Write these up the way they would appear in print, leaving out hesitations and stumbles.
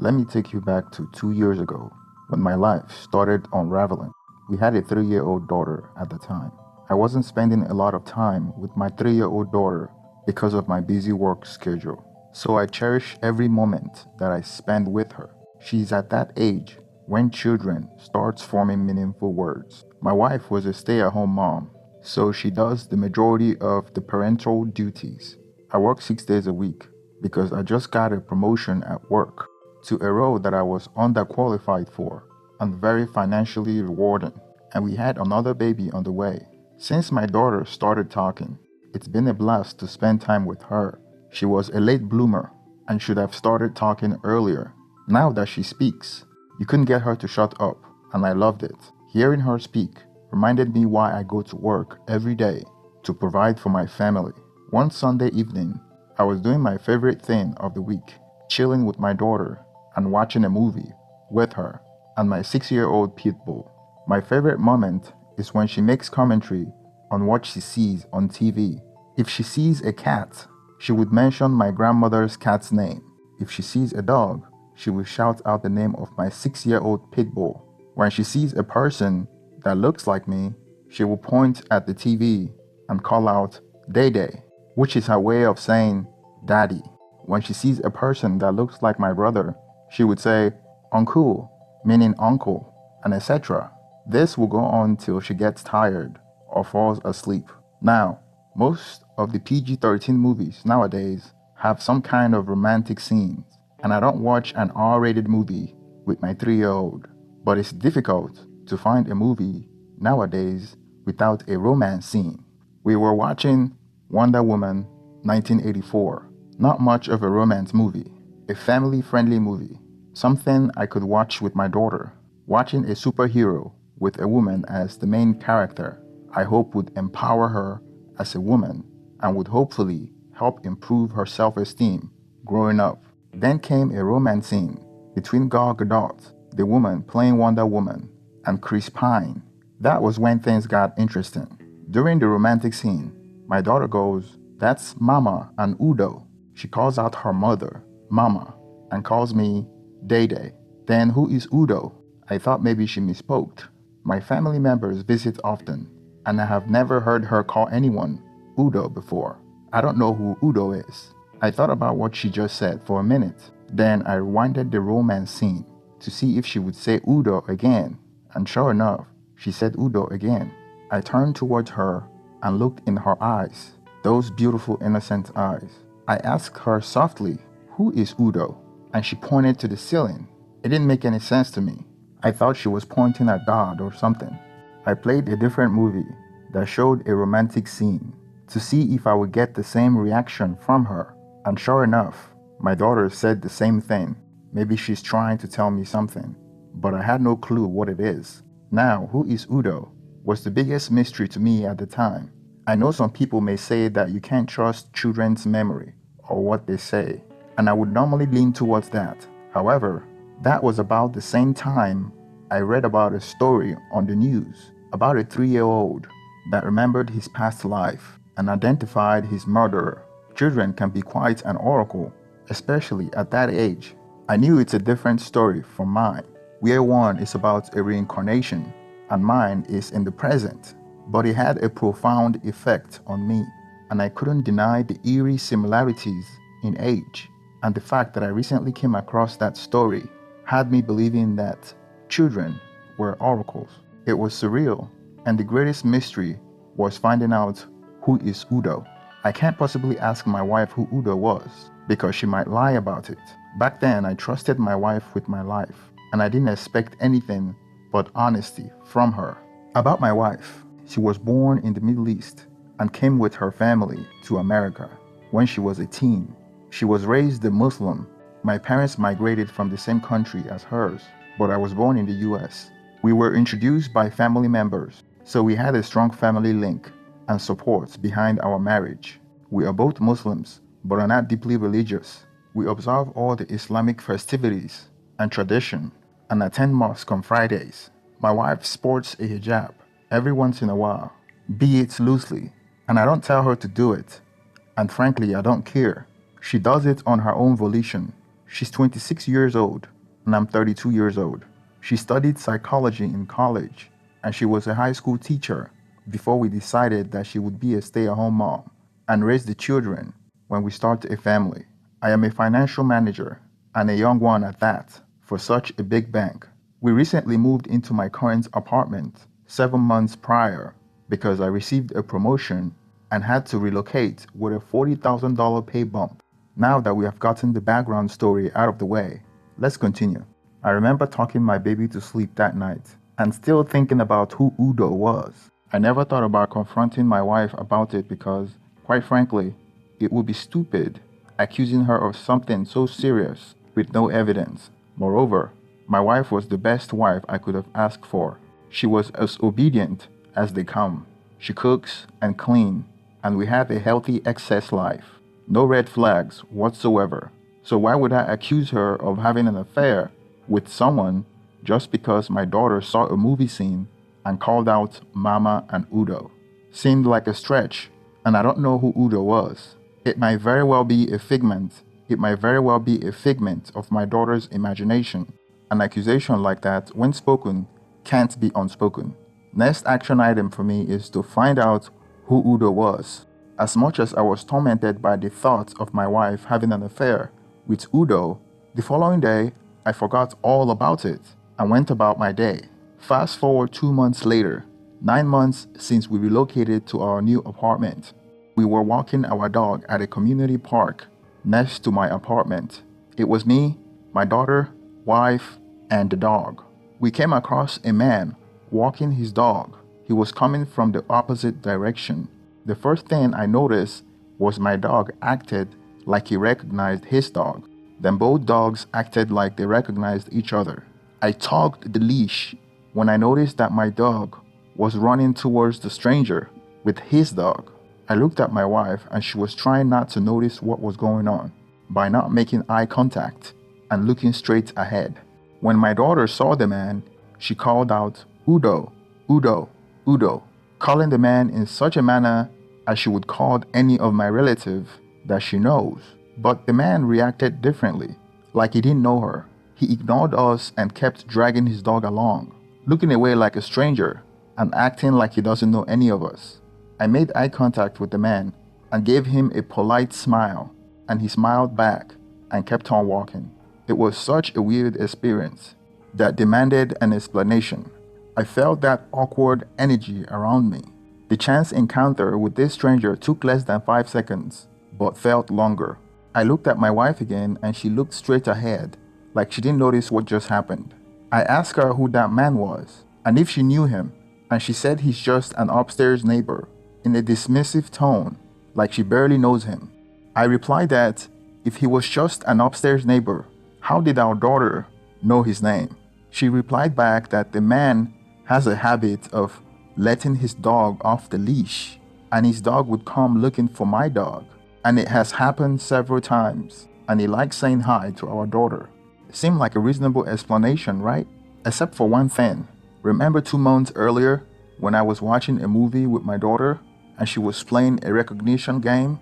Let me take you back to 2 years ago when my life started unraveling. We had a 3-year-old daughter at the time. I wasn't spending a lot of time with my 3-year-old daughter because of my busy work schedule. So I cherish every moment that I spend with her. She's at that age when children starts forming meaningful words. My wife was a stay-at-home mom, so she does the majority of the parental duties. I work 6 days a week because I just got a promotion at work to a role that I was underqualified for and very financially rewarding. And we had another baby on the way. Since my daughter started talking, it's been a blast to spend time with her. She was a late bloomer and should have started talking earlier. Now that she speaks, you couldn't get her to shut up, and I loved it. Hearing her speak reminded me why I go to work every day to provide for my family. One Sunday evening, I was doing my favorite thing of the week, chilling with my daughter and watching a movie with her and my 6-year-old pit bull. My favorite moment is when she makes commentary on what she sees on TV. If she sees a cat, she would mention my grandmother's cat's name. If she sees a dog, she will shout out the name of my 6-year-old pit bull. When she sees a person that looks like me, she will point at the TV and call out Day Day, which is her way of saying Daddy. When she sees a person that looks like my brother, she would say Uncle, meaning uncle, and etc. This will go on till she gets tired or falls asleep. Now, most of the PG-13 movies nowadays have some kind of romantic scenes, and I don't watch an R-rated movie with my 3-year-old, but it's difficult to find a movie nowadays without a romance scene. We were watching Wonder Woman 1984. Not much of a romance movie, a family-friendly movie, something I could watch with my daughter. Watching a superhero with a woman as the main character, I hope would empower her as a woman and would hopefully help improve her self-esteem growing up. Then came a romance scene between Gal Gadot, the woman playing Wonder Woman, and Chris Pine. That was when things got interesting. During the romantic scene, my daughter goes, "That's Mama and Udo." She calls out her mother, Mama, and calls me Day Day. Then who is Udo? I thought maybe she misspoke. My family members visit often, and I have never heard her call anyone Udo before. I don't know who Udo is. I thought about what she just said for a minute. Then I rewinded the romance scene to see if she would say Udo again, and sure enough, she said Udo again. I turned towards her and looked in her eyes, those beautiful innocent eyes. I asked her softly, "Who is Udo?" And she pointed to the ceiling. It didn't make any sense to me. I thought she was pointing at God or something. I played a different movie that showed a romantic scene to see if I would get the same reaction from her. And sure enough, my daughter said the same thing. Maybe she's trying to tell me something, but I had no clue what it is. Now, who is Udo was the biggest mystery to me at the time. I know some people may say that you can't trust children's memory or what they say, and I would normally lean towards that. However, that was about the same time I read about a story on the news about a 3-year-old that remembered his past life and identified his murderer. Children can be quite an oracle, especially at that age. I knew it's a different story from mine, where one is about a reincarnation and mine is in the present. But it had a profound effect on me, and I couldn't deny the eerie similarities in age. And the fact that I recently came across that story had me believing that children were oracles. It was surreal, and the greatest mystery was finding out who is Udo. I can't possibly ask my wife who Udo was, because she might lie about it. Back then, I trusted my wife with my life, and I didn't expect anything but honesty from her. About my wife, she was born in the Middle East and came with her family to America when she was a teen. She was raised a Muslim. My parents migrated from the same country as hers, but I was born in the US. We were introduced by family members, so we had a strong family link and support behind our marriage. We are both Muslims, but are not deeply religious. We observe all the Islamic festivities and tradition and attend mosque on Fridays. My wife sports a hijab every once in a while, be it loosely, and I don't tell her to do it. And frankly, I don't care. She does it on her own volition. She's 26 years old, and I'm 32 years old. She studied psychology in college, and she was a high school teacher before we decided that she would be a stay-at-home mom and raise the children when we start a family. I am a financial manager, and a young one at that, for such a big bank. We recently moved into my current apartment 7 months prior because I received a promotion and had to relocate with a $40,000 pay bump. Now that we have gotten the background story out of the way, let's continue. I remember talking my baby to sleep that night and still thinking about who Udo was. I never thought about confronting my wife about it because, quite frankly, it would be stupid accusing her of something so serious with no evidence. Moreover, my wife was the best wife I could have asked for. She was as obedient as they come. She cooks and cleans, and we have a healthy excess life. No red flags whatsoever. So why would I accuse her of having an affair with someone just because my daughter saw a movie scene and called out Mama and Udo? Seemed like a stretch, and I don't know who Udo was. It might very well be a figment of my daughter's imagination. An accusation like that, when spoken, can't be unspoken. Next action item for me is to find out who Udo was. As much as I was tormented by the thought of my wife having an affair with Udo, the following day, I forgot all about it and went about my day. Fast forward 2 months later, 9 months since we relocated to our new apartment. We were walking our dog at a community park next to my apartment. It was me, my daughter, wife, and the dog. We came across a man walking his dog. He was coming from the opposite direction. The first thing I noticed was my dog acted like he recognized his dog. Then both dogs acted like they recognized each other. I tugged the leash when I noticed that my dog was running towards the stranger with his dog. I looked at my wife and she was trying not to notice what was going on by not making eye contact and looking straight ahead. When my daughter saw the man, she called out, Udo, Udo, Udo, calling the man in such a manner as she would call any of my relatives that she knows. But the man reacted differently, like he didn't know her. He ignored us and kept dragging his dog along, looking away like a stranger and acting like he doesn't know any of us. I made eye contact with the man and gave him a polite smile, and he smiled back and kept on walking. It was such a weird experience that demanded an explanation. I felt that awkward energy around me. The chance encounter with this stranger took less than 5 seconds, but felt longer. I looked at my wife again and she looked straight ahead, like she didn't notice what just happened. I asked her who that man was and if she knew him, and she said he's just an upstairs neighbor, in a dismissive tone, like she barely knows him. I replied that if he was just an upstairs neighbor, how did our daughter know his name? She replied back that the man has a habit of letting his dog off the leash, and his dog would come looking for my dog, and it has happened several times, and he likes saying hi to our daughter. It seemed like a reasonable explanation, right? Except for one thing. Remember 2 months earlier when I was watching a movie with my daughter and she was playing a recognition game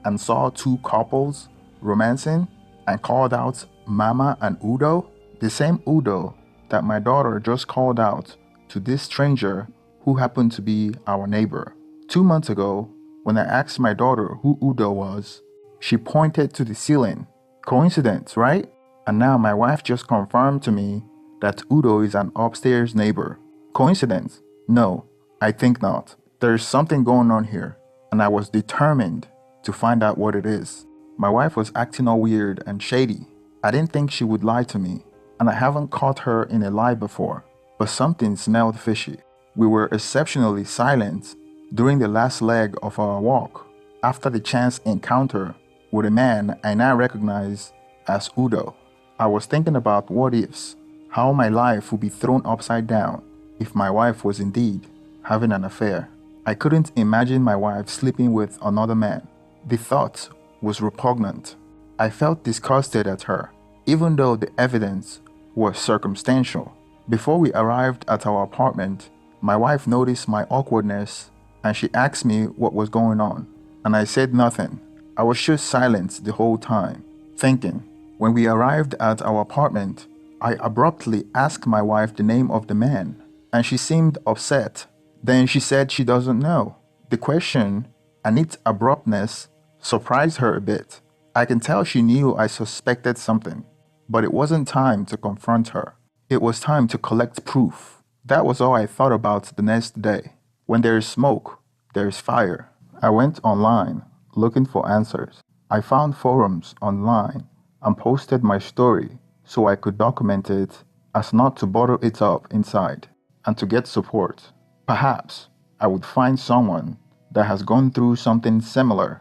and saw two couples romancing and called out Mama and Udo? The same Udo that my daughter just called out to this stranger who happened to be our neighbor. 2 months ago, when I asked my daughter who Udo was, she pointed to the ceiling. Coincidence, right? And now my wife just confirmed to me that Udo is an upstairs neighbor. Coincidence? No, I think not. There's something going on here, and I was determined to find out what it is. My wife was acting all weird and shady. I didn't think she would lie to me, and I haven't caught her in a lie before, but something smelled fishy. We were exceptionally silent during the last leg of our walk, after the chance encounter with a man I now recognize as Udo. I was thinking about what ifs, how my life would be thrown upside down if my wife was indeed having an affair. I couldn't imagine my wife sleeping with another man. The thought was repugnant. I felt disgusted at her, even though the evidence was circumstantial. Before we arrived at our apartment, my wife noticed my awkwardness and she asked me what was going on, and I said nothing. I was just silent the whole time, thinking. When we arrived at our apartment, I abruptly asked my wife the name of the man, and she seemed upset. Then she said she doesn't know. The question, and its abruptness, surprised her a bit. I can tell she knew I suspected something, but it wasn't time to confront her. It was time to collect proof. That was all I thought about the next day. When there is smoke, there is fire. I went online looking for answers. I found forums online and posted my story so I could document it as not to bottle it up inside and to get support. Perhaps I would find someone that has gone through something similar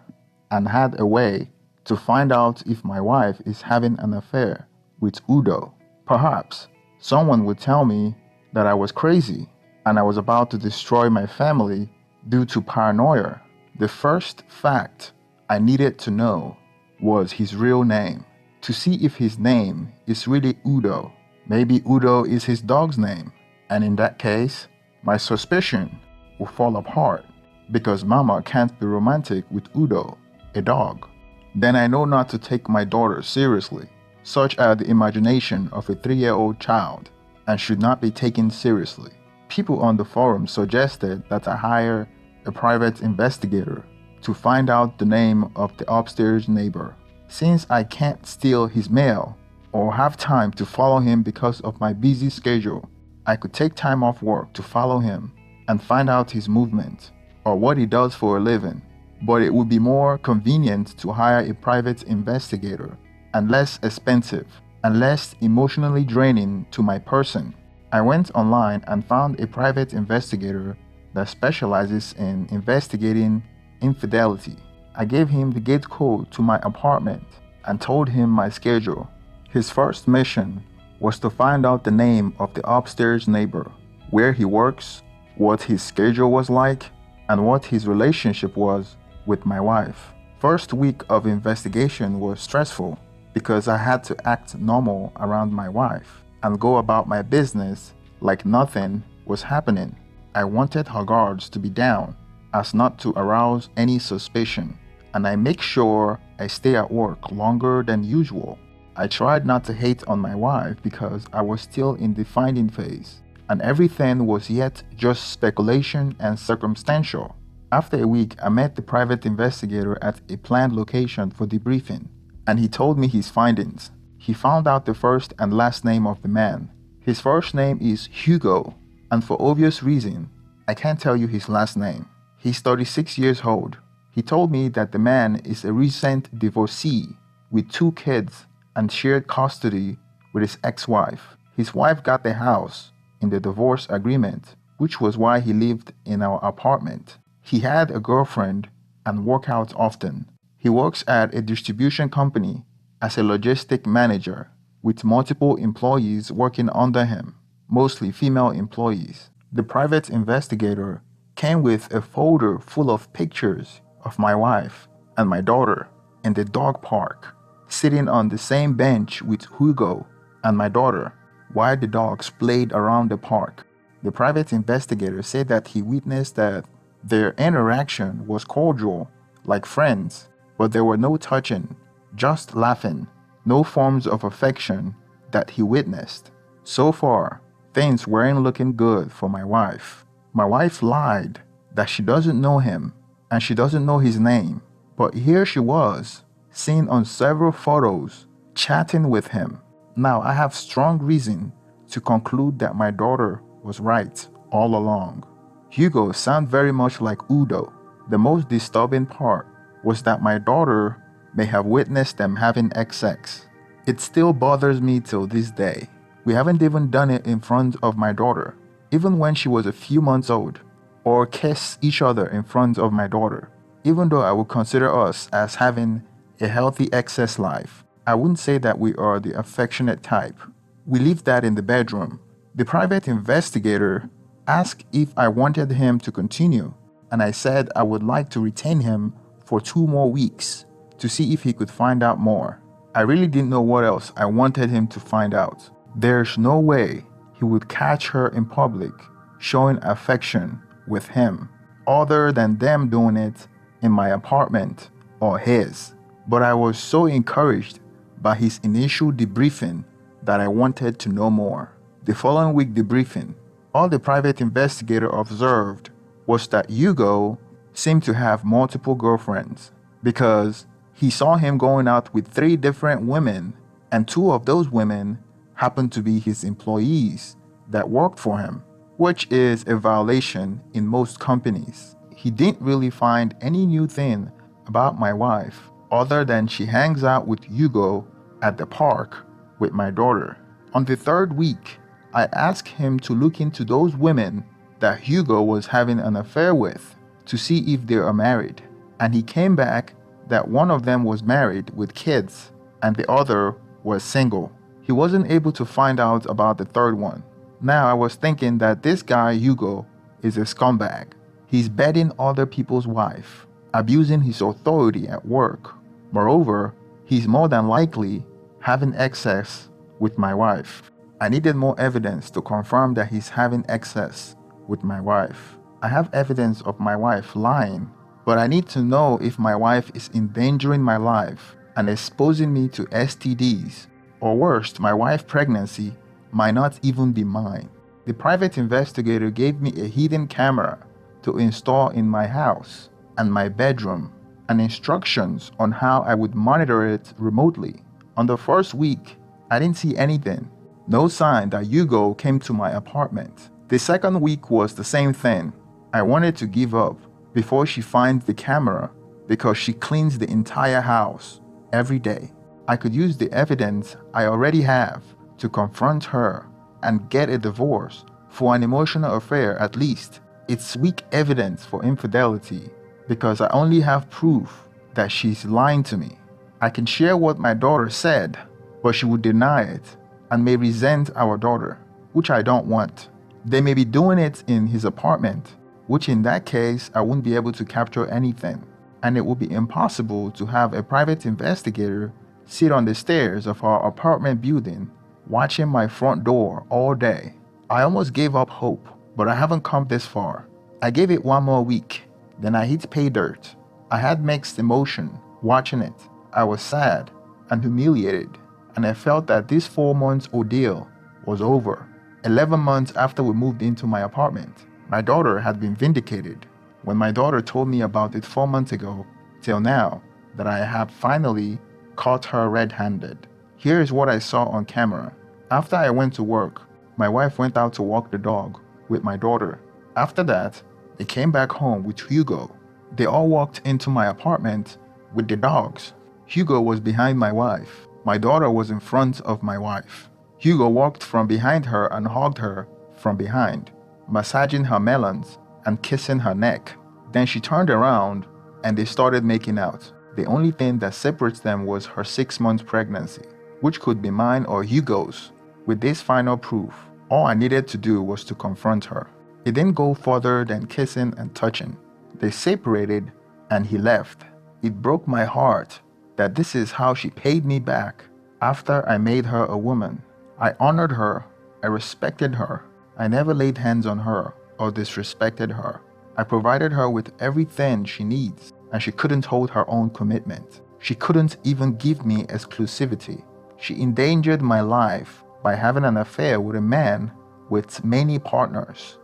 and had a way to find out if my wife is having an affair with Udo. Perhaps someone would tell me that I was crazy and I was about to destroy my family due to paranoia. The first fact I needed to know was his real name, to see if his name is really Udo. Maybe Udo is his dog's name, and in that case, my suspicion will fall apart because Mama can't be romantic with Udo, a dog. Then I know not to take my daughter seriously. Such are the imagination of a 3-year-old child and should not be taken seriously. People on the forum suggested that I hire a private investigator to find out the name of the upstairs neighbor. Since I can't steal his mail or have time to follow him because of my busy schedule, I could take time off work to follow him and find out his movement or what he does for a living. But it would be more convenient to hire a private investigator and less expensive and less emotionally draining to my person. I went online and found a private investigator that specializes in investigating infidelity. I gave him the gate code to my apartment and told him my schedule. His first mission was to find out the name of the upstairs neighbor, where he works, what his schedule was like, and what his relationship was with my wife. First week of investigation was stressful because I had to act normal around my wife and go about my business like nothing was happening. I wanted her guards to be down as not to arouse any suspicion, and I make sure I stay at work longer than usual. I tried not to hate on my wife because I was still in the finding phase, and everything was yet just speculation and circumstantial. After a week, I met the private investigator at a planned location for debriefing, and he told me his findings. He found out the first and last name of the man. His first name is Hugo, and for obvious reason, I can't tell you his last name. He's 36 years old. He told me that the man is a recent divorcee with 2 kids and shared custody with his ex-wife. His wife got the house in the divorce agreement, which was why he lived in our apartment. He had a girlfriend and worked out often. He works at a distribution company as a logistic manager with multiple employees working under him, mostly female employees. The private investigator came with a folder full of pictures of my wife and my daughter in the dog park, sitting on the same bench with Hugo and my daughter while the dogs played around the park. The private investigator said that he witnessed that their interaction was cordial, like friends, but there were no touching, just laughing, no forms of affection that he witnessed. So far, things weren't looking good for my wife. My wife lied that she doesn't know him and she doesn't know his name, but here she was, seen on several photos, chatting with him. Now I have strong reason to conclude that my daughter was right all along. Hugo sounded very much like Udo. The most disturbing part was that my daughter may have witnessed them having sex. It still bothers me till this day. We haven't even done it in front of my daughter, even when she was a few months old, or kiss each other in front of my daughter. Even though I would consider us as having a healthy sex life, I wouldn't say that we are the affectionate type. We leave that in the bedroom. The private investigator asked if I wanted him to continue, and I said I would like to retain him for 2 more weeks to see if he could find out more. I really didn't know what else I wanted him to find out. There's no way he would catch her in public showing affection with him, other than them doing it in my apartment or his. But I was so encouraged by his initial debriefing that I wanted to know more. The following week debriefing, all the private investigator observed was that Hugo seemed to have multiple girlfriends because he saw him going out with 3 different women, and 2 of those women happened to be his employees that worked for him, which is a violation in most companies. He didn't really find any new thing about my wife other than she hangs out with Hugo at the park with my daughter. On the 3rd week, I asked him to look into those women that Hugo was having an affair with to see if they are married, and he came back that one of them was married with kids and the other was single. He wasn't able to find out about the 3rd one. Now I was thinking that this guy Hugo is a scumbag. He's bedding other people's wife, abusing his authority at work. Moreover, he's more than likely having excess with my wife. I needed more evidence to confirm that he's having excess with my wife. I have evidence of my wife lying, but I need to know if my wife is endangering my life and exposing me to STDs, or worst, my wife's pregnancy might not even be mine. The private investigator gave me a hidden camera to install in my house and my bedroom, and instructions on how I would monitor it remotely. On the 1st week, I didn't see anything. No sign that Hugo came to my apartment. The 2nd week was the same thing. I wanted to give up before she finds the camera because she cleans the entire house every day. I could use the evidence I already have to confront her and get a divorce for an emotional affair at least. It's weak evidence for infidelity because I only have proof that she's lying to me. I can share what my daughter said, but she would deny it and may resent our daughter, which I don't want. They may be doing it in his apartment, which in that case I wouldn't be able to capture anything, and it would be impossible to have a private investigator sit on the stairs of our apartment building watching my front door all day. I almost gave up hope, but I haven't come this far. I gave it 1 more week, then I hit pay dirt. I had mixed emotion watching it. I was sad and humiliated, and I felt that this 4 months ordeal was over. 11 months after we moved into my apartment, my daughter had been vindicated. When my daughter told me about it 4 months ago, till now, that I had finally caught her red-handed. Here is what I saw on camera. After I went to work, my wife went out to walk the dog with my daughter. After that, they came back home with Hugo. They all walked into my apartment with the dogs. Hugo was behind my wife. My daughter was in front of my wife. Hugo walked from behind her and hugged her from behind, massaging her melons and kissing her neck. Then she turned around and they started making out. The only thing that separates them was her 6-month pregnancy, which could be mine or Hugo's. With this final proof, all I needed to do was to confront her. It didn't go further than kissing and touching. They separated and he left. It broke my heart that this is how she paid me back after I made her a woman. I honored her, I respected her. I never laid hands on her or disrespected her. I provided her with everything she needs, and she couldn't hold her own commitment. She couldn't even give me exclusivity. She endangered my life by having an affair with a man with many partners,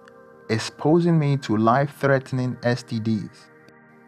exposing me to life-threatening STDs,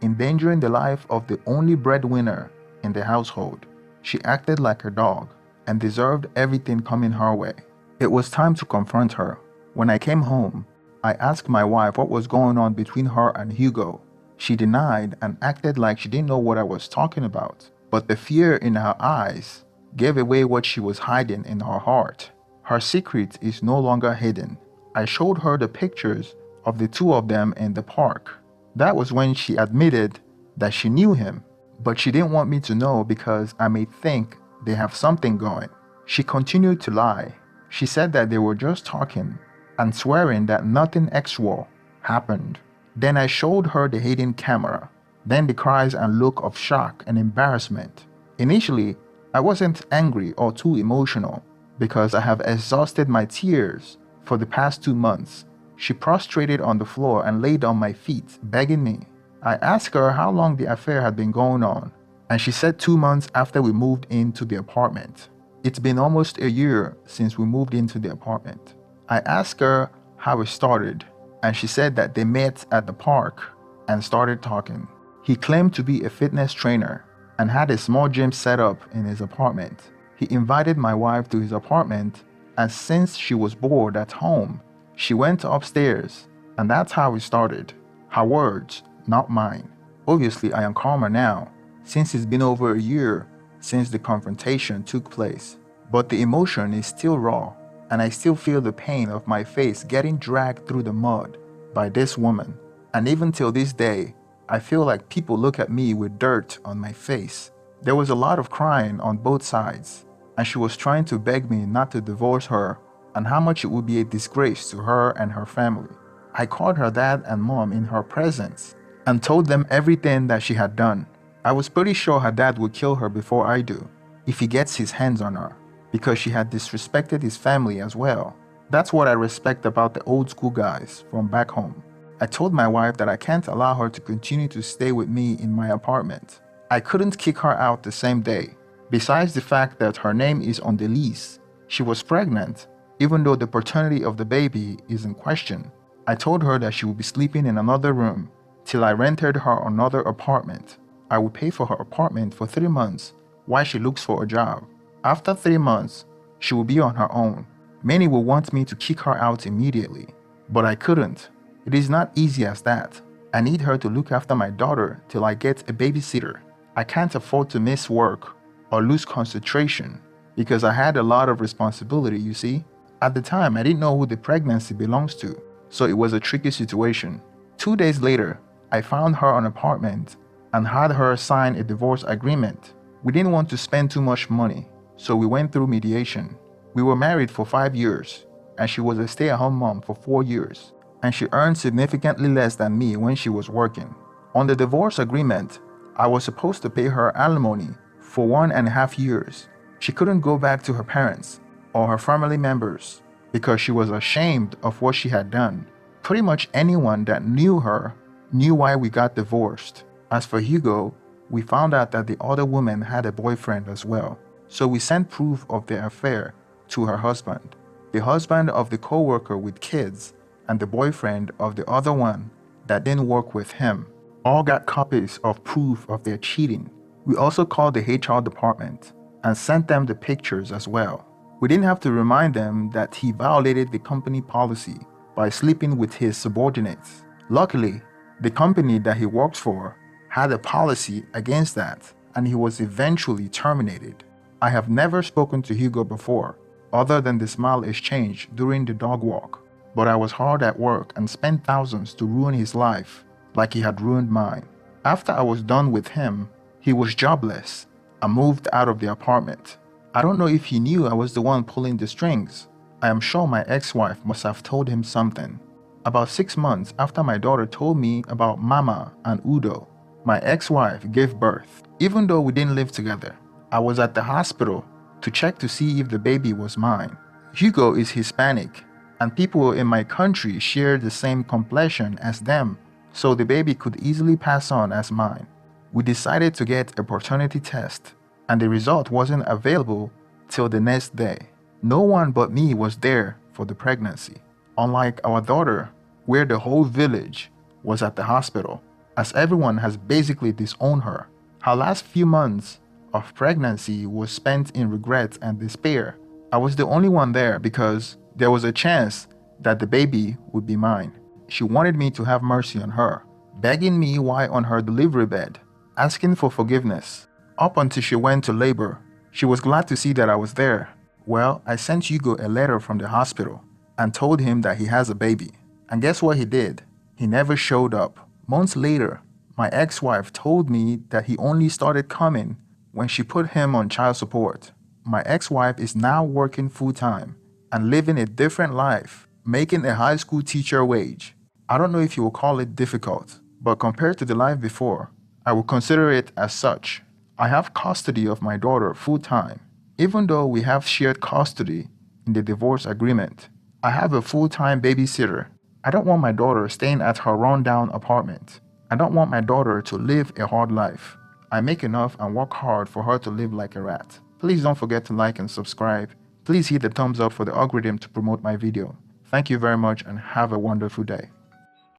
endangering the life of the only breadwinner in the household. She acted like a dog and deserved everything coming her way. It was time to confront her. When I came home, I asked my wife what was going on between her and Hugo. She denied and acted like she didn't know what I was talking about, but the fear in her eyes gave away what she was hiding in her heart. Her secret is no longer hidden. I showed her the pictures of the 2 of them in the park. That was when she admitted that she knew him, but she didn't want me to know because I may think they have something going. She continued to lie. She said that they were just talking and swearing that nothing actual happened. Then I showed her the hidden camera, then the cries and look of shock and embarrassment. Initially, I wasn't angry or too emotional because I have exhausted my tears for the past 2 months. She prostrated on the floor and laid on my feet, begging me. I asked her how long the affair had been going on, And she said 2 months after we moved into the apartment. It's been almost a year since we moved into the apartment. I asked her how it started, and she said that they met at the park and started talking. He claimed to be a fitness trainer and had a small gym set up in his apartment. He invited my wife to his apartment, and since she was bored at home, she went upstairs, and that's how it started. Her words, not mine. Obviously, I am calmer now, since it's been over a year since the confrontation took place. But the emotion is still raw, and I still feel the pain of my face getting dragged through the mud by this woman. And even till this day, I feel like people look at me with dirt on my face. There was a lot of crying on both sides, and she was trying to beg me not to divorce her and how much it would be a disgrace to her and her family. I called her dad and mom in her presence and told them everything that she had done. I was pretty sure her dad would kill her before I do, if he gets his hands on her, because she had disrespected his family as well. That's what I respect about the old school guys from back home. I told my wife that I can't allow her to continue to stay with me in my apartment. I couldn't kick her out the same day. Besides the fact that her name is on the lease, she was pregnant, even though the paternity of the baby is in question. I told her that she would be sleeping in another room till I rented her another apartment. I would pay for her apartment for 3 months while she looks for a job. After 3 months, she will be on her own. Many will want me to kick her out immediately, but I couldn't. It is not easy as that. I need her to look after my daughter till I get a babysitter. I can't afford to miss work or lose concentration because I had a lot of responsibility, you see. At the time, I didn't know who the pregnancy belongs to, so it was a tricky situation. 2 days later, I found her an apartment and had her sign a divorce agreement. We didn't want to spend too much money, so we went through mediation. We were married for 5 years, and she was a stay-at-home mom for 4 years, and she earned significantly less than me when she was working. On the divorce agreement, I was supposed to pay her alimony for 1.5 years. She couldn't go back to her parents or her family members because she was ashamed of what she had done. Pretty much anyone that knew her knew why we got divorced. As for Hugo, we found out that the other woman had a boyfriend as well, so we sent proof of their affair to her husband, the husband of the co-worker with kids, and the boyfriend of the other one that didn't work with him. All got copies of proof of their cheating. We also called the HR department and sent them the pictures as well. We didn't have to remind them that he violated the company policy by sleeping with his subordinates. Luckily, the company that he works for had a policy against that, and he was eventually terminated. I have never spoken to Hugo before, other than the smile exchange during the dog walk, but I was hard at work and spent thousands to ruin his life like he had ruined mine. After I was done with him, he was jobless and moved out of the apartment. I don't know if he knew I was the one pulling the strings. I am sure my ex-wife must have told him something. About 6 months after my daughter told me about Mama and Udo, my ex-wife gave birth. Even though we didn't live together, I was at the hospital to check to see if the baby was mine. Hugo is Hispanic, and people in my country share the same complexion as them, so the baby could easily pass on as mine. We decided to get a paternity test, and the result wasn't available till the next day. No one but me was there for the pregnancy, unlike our daughter, where the whole village was at the hospital, as everyone has basically disowned her. Her last few months of pregnancy was spent in regret and despair. I was the only one there because there was a chance that the baby would be mine. She wanted me to have mercy on her, begging me while on her delivery bed, asking for forgiveness. Up until she went to labor, she was glad to see that I was there. Well, I sent Hugo a letter from the hospital and told him that he has a baby. And guess what he did? He never showed up. Months later, my ex-wife told me that he only started coming when she put him on child support. My ex-wife is now working full-time and living a different life, making a high school teacher wage. I don't know if you will call it difficult, but compared to the life before, I would consider it as such. I have custody of my daughter full-time. Even though we have shared custody in the divorce agreement, I have a full-time babysitter. I don't want my daughter staying at her run-down apartment. I don't want my daughter to live a hard life. I make enough and work hard for her to live like a rat. Please don't forget to like and subscribe. Please hit the thumbs up for the algorithm to promote my video. Thank you very much and have a wonderful day.